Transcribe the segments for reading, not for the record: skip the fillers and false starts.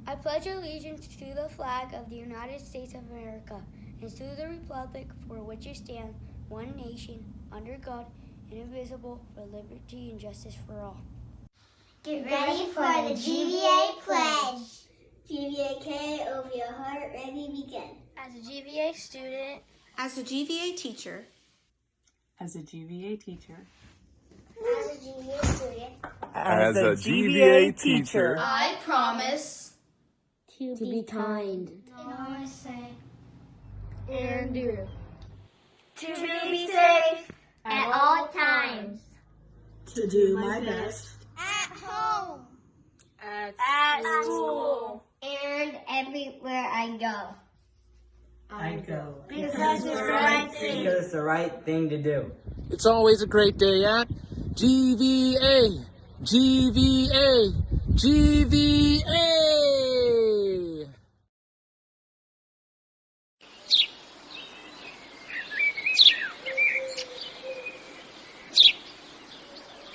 I pledge allegiance to the flag of the United States of America and to the republic for which it stands, one nation, under God, indivisible, for liberty and justice for all. Get ready for the GVA Pledge. GVA, over your heart, ready, begin. As a GVA student, as a GVA teacher, as a GVA teacher, as a GVA student, as a GVA teacher, I promise to be kind, innocent, and do, to be safe at all times, to do my best at home, at school, and everywhere I go. I go. Because it's the right thing. Because it's the right thing to do. It's always a great day at GVA, GVA, GVA.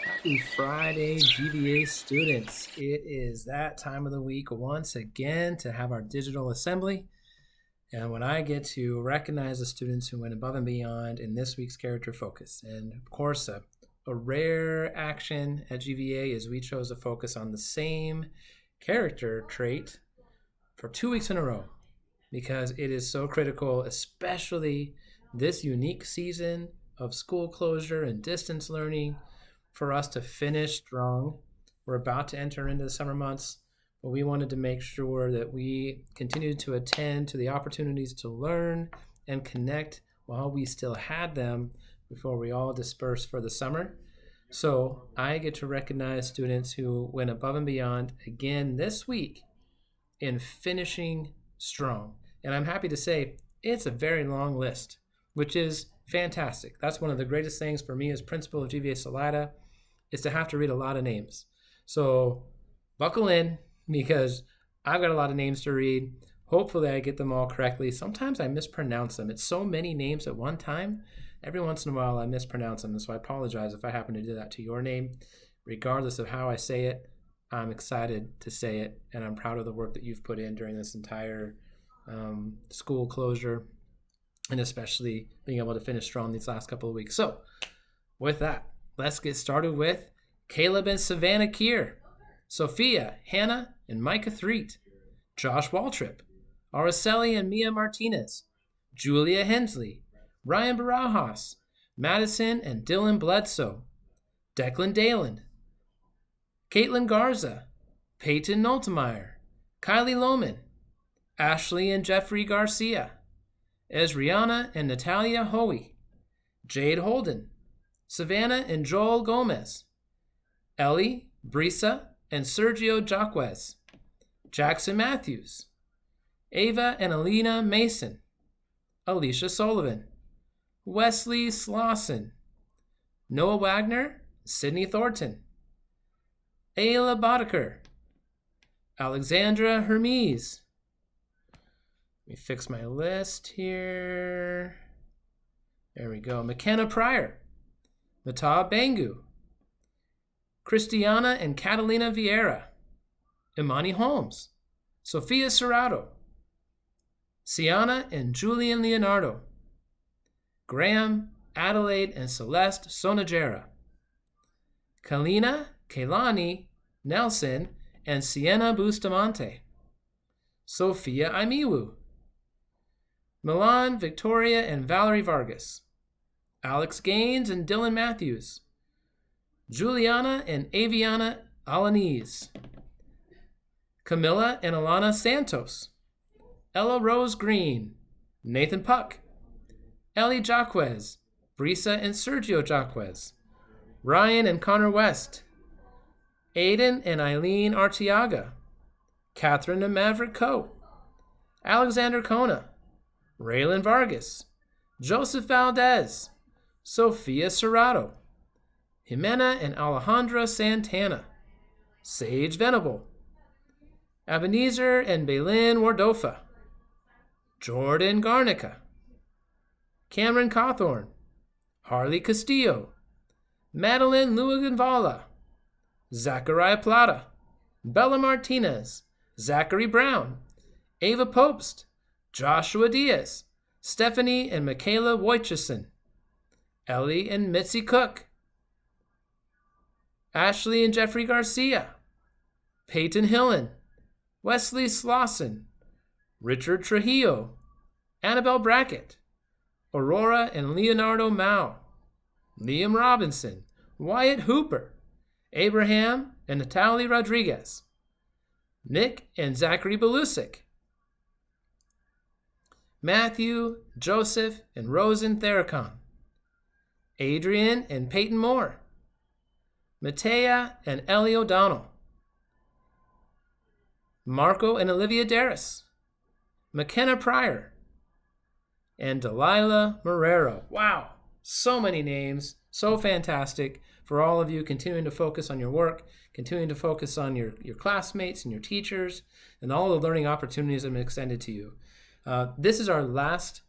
Happy Friday, GVA students. It is that time of the week once again to have our digital assembly. And when I get to recognize the students who went above and beyond in this week's character focus. And of course, a rare action at GVA is we chose to focus on the same character trait for 2 weeks in a row because it is so critical, especially this unique season of school closure and distance learning, for us to finish strong. We're about to enter into the summer months, but we wanted to make sure that we continued to attend to the opportunities to learn and connect while we still had them before we all dispersed for the summer. So I get to recognize students who went above and beyond again this week in finishing strong. And I'm happy to say it's a very long list, which is fantastic. That's one of the greatest things for me as principal of GVA Salida, is to have to read a lot of names. So buckle in, because I've got a lot of names to read. Hopefully I get them all correctly. Sometimes I mispronounce them. It's so many names at one time. Every once in a while I mispronounce them, and so I apologize if I happen to do that to your name. Regardless of how I say it, I'm excited to say it, and I'm proud of the work that you've put in during this entire school closure, and especially being able to finish strong these last couple of weeks. So with that, let's get started with Caleb and Savannah Keir, Sophia, Hannah, and Micah Threet, Josh Waltrip, Araceli and Mia Martinez, Julia Hensley, Ryan Barajas, Madison and Dylan Bledsoe, Declan Dayland, Caitlin Garza, Peyton Noltemeyer, Kylie Lohman, Ashley and Jeffrey Garcia, Ezriana and Natalia Hoey, Jade Holden, Savannah and Joel Gomez, Ellie, Brisa, and Sergio Jaquez, Jackson Matthews, Ava and Alina Mason, Alicia Sullivan, Wesley Slauson, Noah Wagner, Sydney Thornton, Ayla Boddicker, Alexandra Hermes. Let me fix my list here. There we go. McKenna Pryor, Mata Bangu, Christiana and Catalina Vieira, Imani Holmes, Sophia Serrato, Sienna and Julian Leonardo, Graham, Adelaide, and Celeste Sonajera, Kalina, Kailani, Nelson, and Sienna Bustamante, Sophia Imiwu, Milan, Victoria, and Valerie Vargas, Alex Gaines and Dylan Matthews, Juliana and Aviana Alanis, Camilla and Alana Santos, Ella Rose Green, Nathan Puck, Ellie Jaquez, Brisa and Sergio Jaquez, Ryan and Connor West, Aiden and Eileen Artiaga, Catherine and Maverick Coe, Alexander Kona, Raylan Vargas, Joseph Valdez, Sophia Serrato, Jimena and Alejandra Santana, Sage Venable, Ebenezer and Bailyn Wardofa, Jordan Garnica, Cameron Cawthorn, Harley Castillo, Madeline Luaganvala, Zachariah Plata, Bella Martinez, Zachary Brown, Ava Popst, Joshua Diaz, Stephanie and Michaela Wojcicki, Ellie and Mitzi Cook, Ashley and Jeffrey Garcia, Peyton Hillen, Wesley Slauson, Richard Trujillo, Annabelle Brackett, Aurora and Leonardo Mao, Liam Robinson, Wyatt Hooper, Abraham and Natalie Rodriguez, Nick and Zachary Belusic, Matthew, Joseph, and Rosen Theracon, Adrian and Peyton Moore, Matea and Ellie O'Donnell, Marco and Olivia Darris, McKenna Pryor, and Delilah Marrero. Wow, so many names, so fantastic for all of you continuing to focus on your work, continuing to focus on your classmates and your teachers, and all the learning opportunities that have been extended to you. This is our last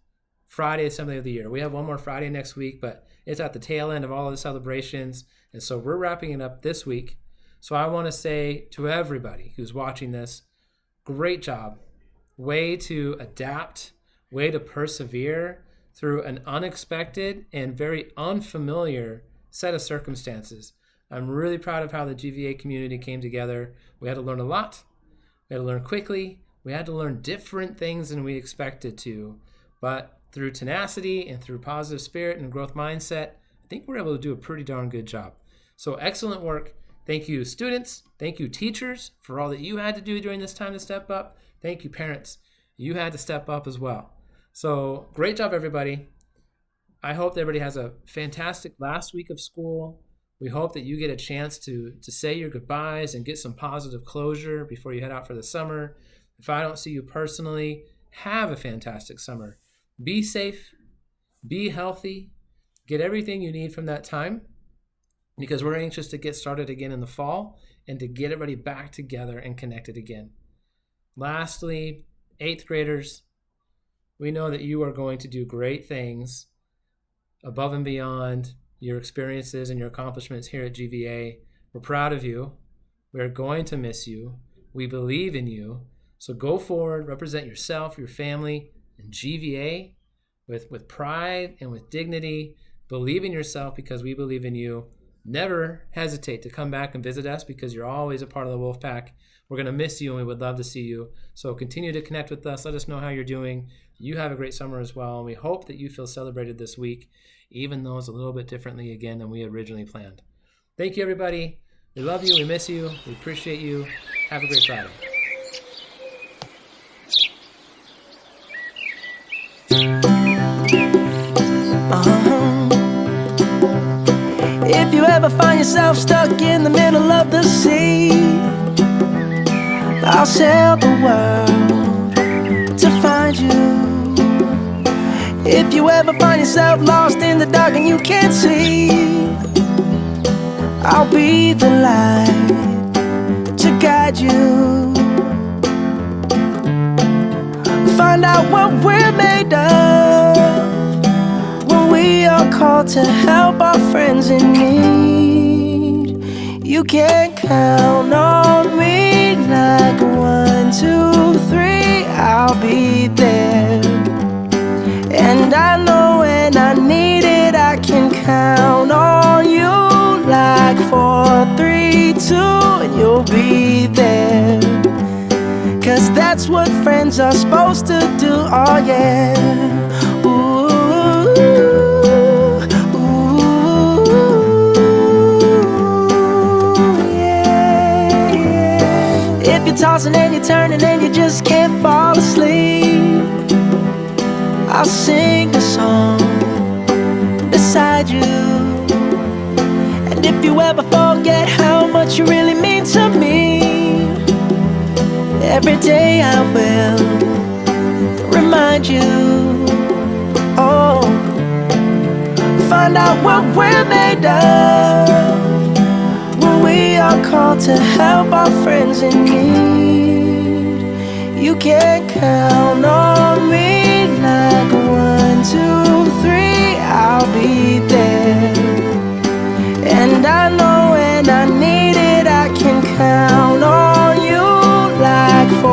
Friday Assembly of the year. We have one more Friday next week, but it's at the tail end of all of the celebrations, and so we're wrapping it up this week. So I want to say to everybody who's watching this, great job. Way to adapt, way to persevere through an unexpected and very unfamiliar set of circumstances. I'm really proud of how the GVA community came together. We had to learn a lot. We had to learn quickly. We had to learn different things than we expected to. But through tenacity and through positive spirit and growth mindset, I think we're able to do a pretty darn good job. So excellent work. Thank you, students. Thank you, teachers, for all that you had to do during this time to step up. Thank you, parents. You had to step up as well. So great job, everybody. I hope that everybody has a fantastic last week of school. We hope that you get a chance to say your goodbyes and get some positive closure before you head out for the summer. If I don't see you personally, have a fantastic summer. Be safe, be healthy, get everything you need from that time, because we're anxious to get started again in the fall and to get everybody back together and connected again. Lastly, 8th graders, we know that you are going to do great things above and beyond your experiences and your accomplishments here at GVA. We're proud of you. We're going to miss you. We believe in you. So go forward, represent yourself, your family, and GVA with pride and with dignity. Believe in yourself because we believe in you. Never hesitate to come back and visit us because you're always a part of the Wolf Pack. We're going to miss you and we would love to see you. So continue to connect with us. Let us know how you're doing. You have a great summer as well. And we hope that you feel celebrated this week, even though it's a little bit differently again than we originally planned. Thank you, everybody. We love you. We miss you. We appreciate you. Have a great Friday. If you ever find yourself stuck in the middle of the sea, I'll sail the world to find you. If you ever find yourself lost in the dark and you can't see, I'll be the light to guide you. Find out what we're made of when we are called to help our friends in need. You can count on me like 1, 2, 3, I'll be there. And I know when I need it, I can count on you like 4, 3, 2, and you'll be there. 'Cause that's what friends are supposed to do, oh yeah. Ooh, yeah, yeah. If you're tossing and you're turning and you just can't fall asleep, I'll sing a song beside you. And if you ever forget how much you really mean to me, every day I will remind you. Oh, find out what we're made of when we are called to help our friends in need. You can count on me like 1, 2, 3, I'll be there. And I know when I need it, I can count on you like 4,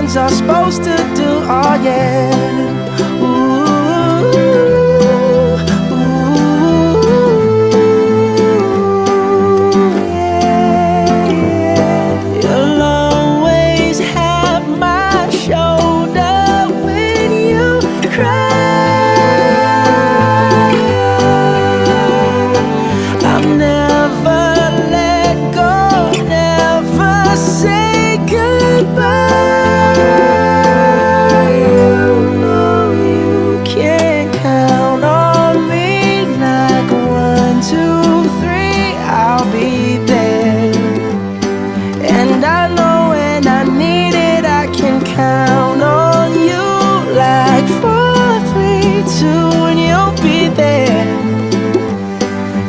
friends are supposed to do. Oh yeah. Ooh, yeah, yeah. You'll always have my shoulder when you cry. I'll never let go, never say goodbye. You know you can count on me like 1, 2, 3, I'll be there. And I know when I need it, I can count on you like 4, 3, 2, and you'll be there.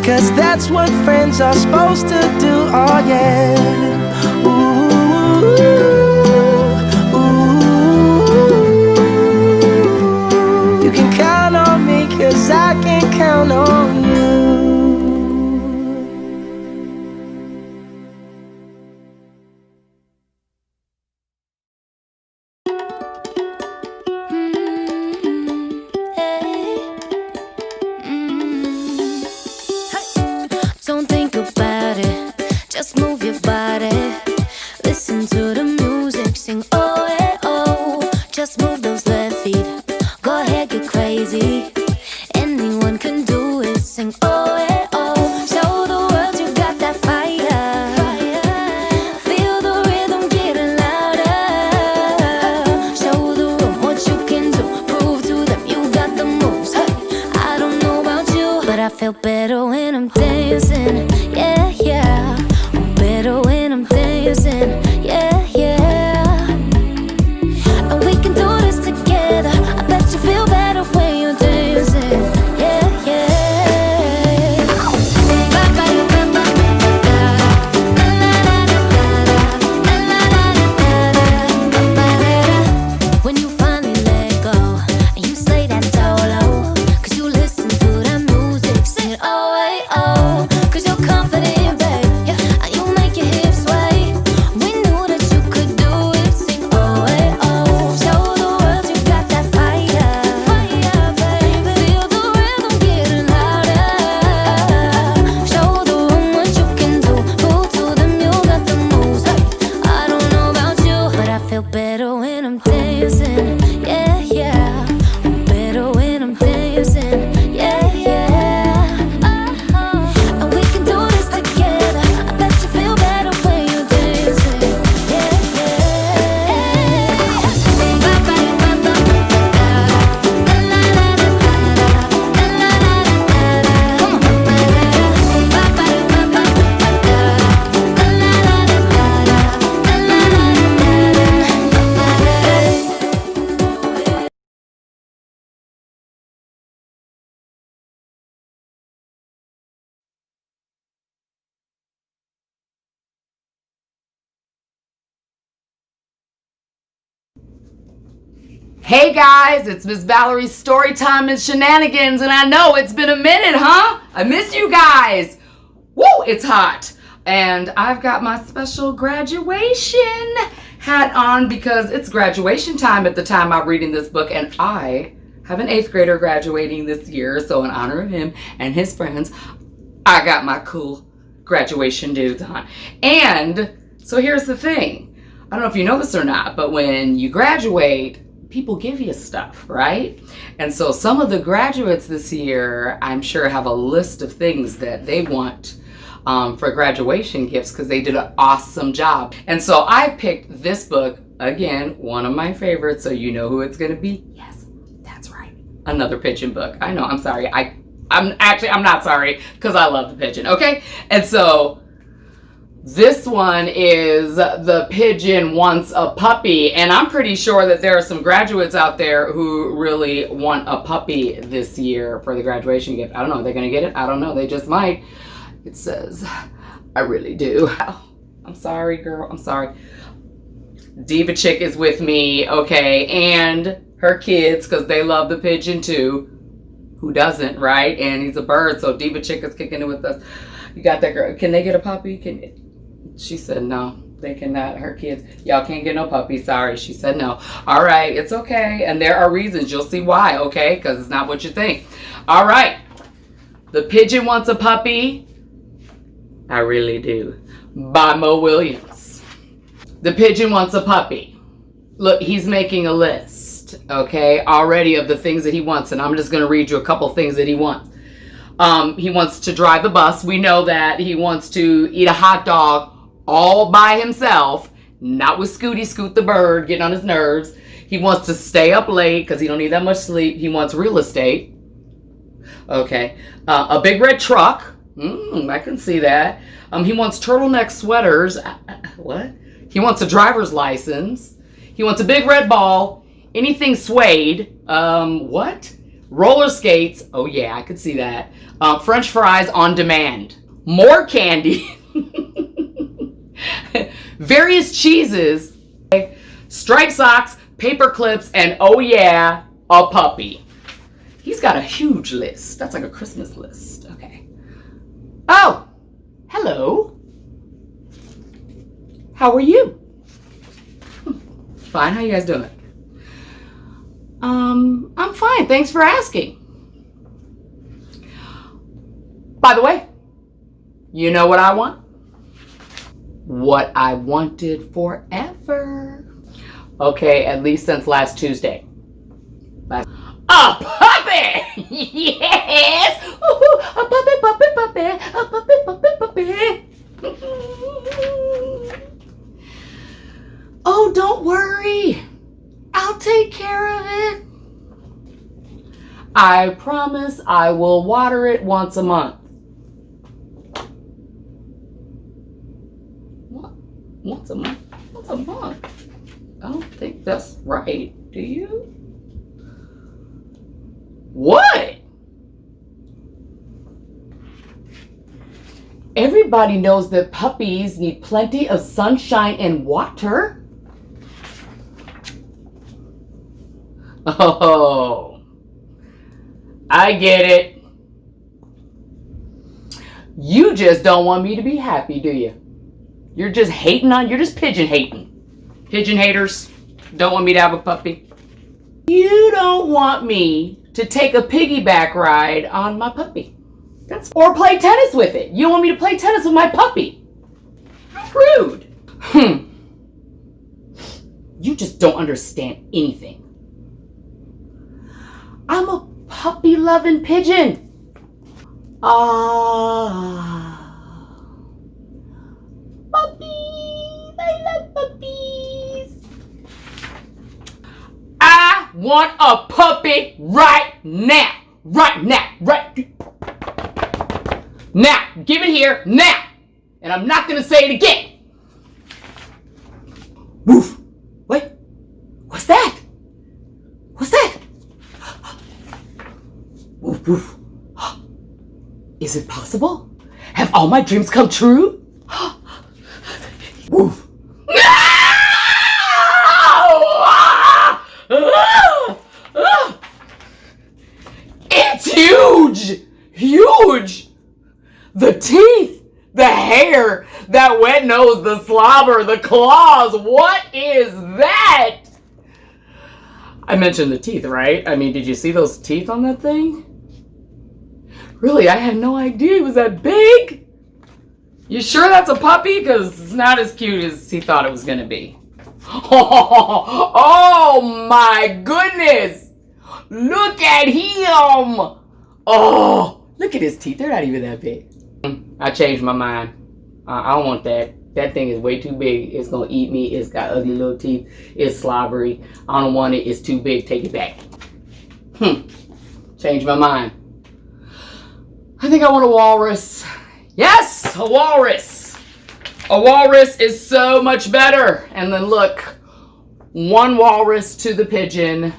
'Cause that's what friends are supposed to do, oh yeah. Ooh, ooh. You can count on me 'cause I can count on you. Don't think about it, just move your body. Listen to the music, sing oh, eh, oh. Just move those left feet, go ahead, get crazy. Anyone can do it, sing oh, eh, oh. Show the world you got that fire. Feel the rhythm getting louder. Show the room what you can do, prove to them you got the moves. Hey, I don't know about you, but I feel better when I'm dancing, yeah, yeah. I'm better when I'm dancing, yeah, yeah. And we can do this together. I bet you feel better when you're dancing, yeah, yeah. When you finally let go and you slay that solo, 'cause you listen to that music, sing it oh, hey, oh. 'Cause you're confident, babe, yeah, and you make your hips sway. We knew that you could do it, sing oh, hey, oh. Show the world you got that fire, baby. Feel the rhythm getting louder. Show the room what you can do, prove to them you got the moves. Hey, I don't know about you, but I feel better when I'm dancing, yeah, yeah. I'm better when I'm dancing, yeah, yeah. And we can do this together. I bet you feel better when you're dancing, yeah, Hey guys, it's Miss Valerie's story time and shenanigans, and I know it's been a minute, huh? I missed you guys. Woo, it's hot. And I've got my special graduation hat on because it's graduation time at the time I'm reading this book, and I have an 8th grader graduating this year, so in honor of him and his friends, I got my cool graduation dudes on. And so here's the thing. I don't know if you know this or not, but when you graduate, people give you stuff, right? And so some of the graduates this year, I'm sure, have a list of things that they want for graduation gifts because they did an awesome job. And so I picked this book, again, one of my favorites, so you know who it's gonna be. Yes, that's right, another pigeon book. I know, I'm sorry. I'm not sorry, because I love the pigeon, okay? And so this one is The Pigeon Wants a Puppy, and I'm pretty sure that there are some graduates out there who really want a puppy this year for the graduation gift. I don't know, are they gonna get it? I don't know, they just might. It says, I really do. I'm sorry, girl, I'm sorry. Diva Chick is with me, okay, and her kids, because they love the pigeon too. Who doesn't, right? And he's a bird, so Diva Chick is kicking it with us. You got that girl. Can they get a puppy? She said no. thinking that her kids, y'all can't get no puppy. Sorry, she said no. All right, it's okay. And there are reasons. You'll see why, okay? Because it's not what you think. All right. The pigeon wants a puppy. I really do. By Mo Williams. The pigeon wants a puppy. Look, he's making a list, okay, already of the things that he wants. And I'm just going to read you a couple things that he wants. He wants to drive the bus. We know that. He wants to eat a hot dog all by himself, not with Scooty Scoot the bird getting on his nerves. He wants to stay up late because he don't need that much sleep. He wants real estate. Okay. A big red truck. I can see that. He wants turtleneck sweaters. What? He wants a driver's license. He wants a big red ball. Anything suede. What? Roller skates. Oh yeah, I could see that. French fries on demand. More candy. Various cheeses. Striped socks, paper clips, and oh yeah, a puppy. He's got a huge list. That's like a Christmas list. Okay. Oh, hello. How are you? Fine. How you guys doing? I'm fine. Thanks for asking. By the way, you know what I want? What I wanted forever. Okay, at least since last Tuesday. A puppy! Yes! Ooh, a puppy, puppy, puppy. A puppy, puppy, puppy. Oh, don't worry. I'll take care of it. I promise I will water it once a month. What? Once a month? Once a month? I don't think that's right. Do you? What? Everybody knows that puppies need plenty of sunshine and water. Oh, I get it. You just don't want me to be happy, do you? You're just you're just pigeon hating. Pigeon haters don't want me to have a puppy. You don't want me to take a piggyback ride on my puppy. Or play tennis with it. You don't want me to play tennis with my puppy. Rude. You just don't understand anything. I'm a puppy-loving pigeon. Puppies. I love puppies. I want a puppy right now. Right now. Right now. Give it here now. And I'm not going to say it again. Woof. Wait. What's that? What's that? Woof, woof. Is it possible? Have all my dreams come true? Woof. It's huge! Huge! The teeth, the hair, that wet nose, the slobber, the claws. What is that? I mentioned the teeth, right? I mean, did you see those teeth on that thing? Really, I had no idea it was that big. You sure that's a puppy? Because it's not as cute as he thought it was going to be. Oh my goodness. Look at him. Oh, look at his teeth. They're not even that big. I changed my mind. I don't want that. That thing is way too big. It's going to eat me. It's got ugly little teeth. It's slobbery. I don't want it. It's too big. Take it back. Changed my mind. I think I want a walrus. Yes, a walrus. A walrus is so much better. And then look, one walrus to the pigeon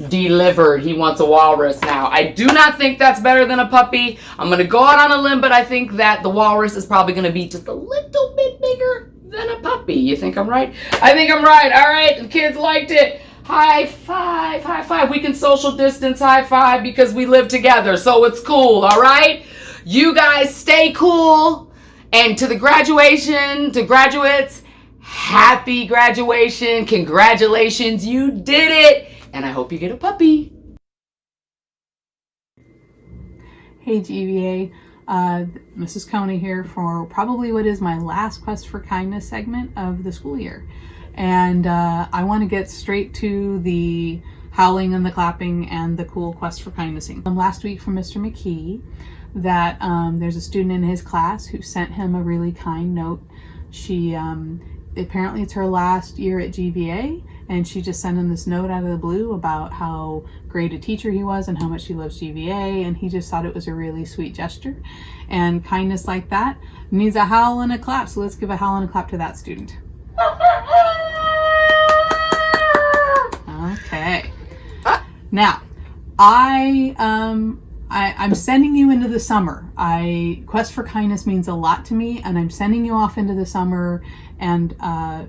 delivered. He wants a walrus now. I do not think that's better than a puppy. I'm going to go out on a limb, but I think that the walrus is probably going to be just a little bit bigger than a puppy. You think I'm right? I think I'm right. All right, the kids liked it. High five, high five. We can social distance high five because we live together, so it's cool, all right? You guys stay cool. And to the graduates, happy graduation. Congratulations, you did it. And I hope you get a puppy. Hey GVA, Mrs. Coney here for probably what is my last Quest for Kindness segment of the school year. And I want to get straight to the howling and the clapping and the cool Quest for Kindness. Last week from Mr. McKee that there's a student in his class who sent him a really kind note. She apparently it's her last year at GVA, and she just sent him this note out of the blue about how great a teacher he was and how much she loves GVA, and he just thought it was a really sweet gesture. And kindness like that needs a howl and a clap, so let's give a howl and a clap to that student. Okay. Now, I'm sending you into the summer. Quest for Kindness means a lot to me, and I'm sending you off into the summer and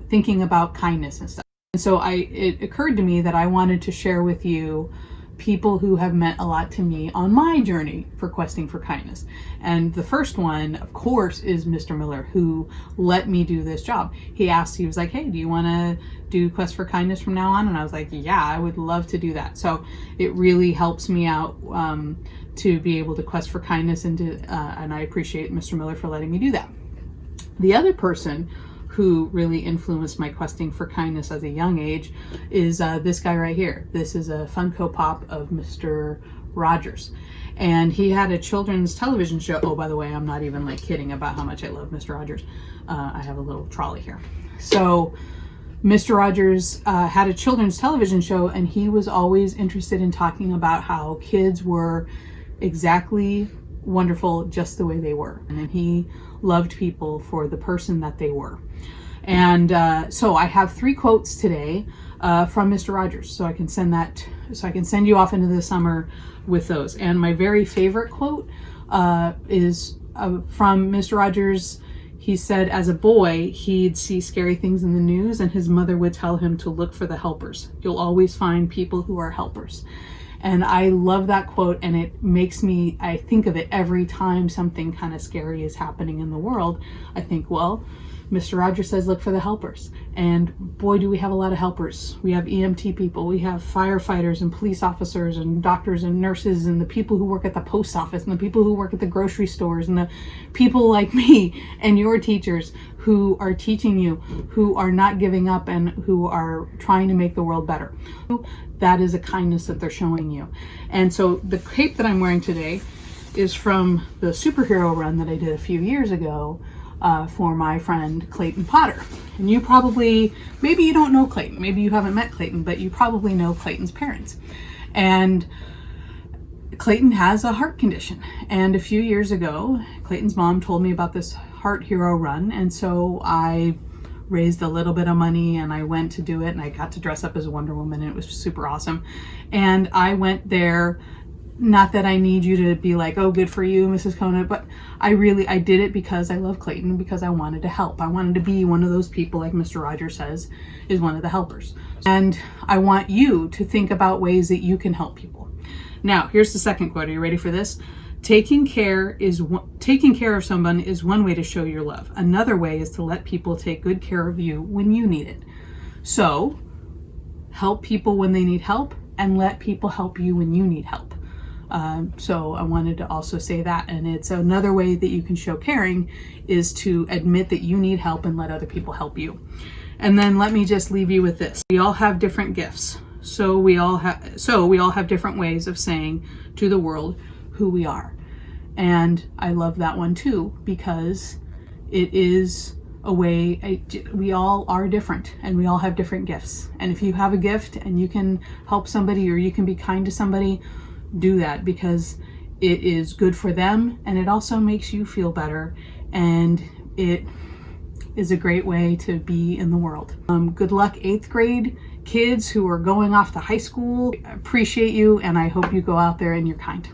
thinking about kindness and stuff. And so it occurred to me that I wanted to share with you people who have meant a lot to me on my journey for questing for kindness. And the first one, of course, is Mr. Miller, who let me do this job. He was like, hey, do you want to do Quest for Kindness from now on? And I was like, yeah, I would love to do that. So it really helps me out to be able to quest for kindness, and I appreciate Mr. Miller for letting me do that. The other person who really influenced my questing for kindness at a young age is this guy right here. This is a Funko Pop of Mr. Rogers. And he had a children's television show. Oh, by the way, I'm not even like kidding about how much I love Mr. Rogers. I have a little trolley here. So Mr. Rogers had a children's television show, and he was always interested in talking about how kids were exactly wonderful just the way they were. And he loved people for the person that they were. And so I have 3 quotes today from Mr. Rogers, so I can send you off into the summer with those. And my very favorite quote is from Mr. Rogers. He said, as a boy, he'd see scary things in the news, and his mother would tell him to look for the helpers. You'll always find people who are helpers. And I love that quote, and it makes me, I think of it every time something kind of scary is happening in the world. I think, well, Mr. Rogers says look for the helpers. And boy, do we have a lot of helpers. We have EMT people, we have firefighters and police officers and doctors and nurses, and the people who work at the post office, and the people who work at the grocery stores, and the people like me and your teachers who are teaching you, who are not giving up, and who are trying to make the world better. That is a kindness that they're showing you. And so the cape that I'm wearing today is from the superhero run that I did a few years ago for my friend Clayton Potter. And maybe you don't know Clayton, maybe you haven't met Clayton, but you probably know Clayton's parents. And Clayton has a heart condition. And a few years ago, Clayton's mom told me about this Heart Hero run. And so I raised a little bit of money and I went to do it, and I got to dress up as a Wonder Woman, and it was super awesome. And I went there, not that I need you to be like, oh, good for you, Mrs. Conant, but I did it because I love Clayton, because I wanted to help. I wanted to be one of those people, like Mr. Rogers says, is one of the helpers. And I want you to think about ways that you can help people. Now, here's the second quote. Are you ready for this? Taking care of someone is one way to show your love. Another way is to let people take good care of you when you need it. So, help people when they need help, and let people help you when you need help. So I wanted to also say that, and it's another way that you can show caring is to admit that you need help and let other people help you. And then let me just leave you with this. We all have different gifts. So we all have different ways of saying to the world who we are. And I love that one too, because it is a way, we all are different, and we all have different gifts. And if you have a gift and you can help somebody, or you can be kind to somebody, do that, because it is good for them, and it also makes you feel better, and it is a great way to be in the world. Good luck 8th grade kids who are going off to high school. I appreciate you, and I hope you go out there and you're kind.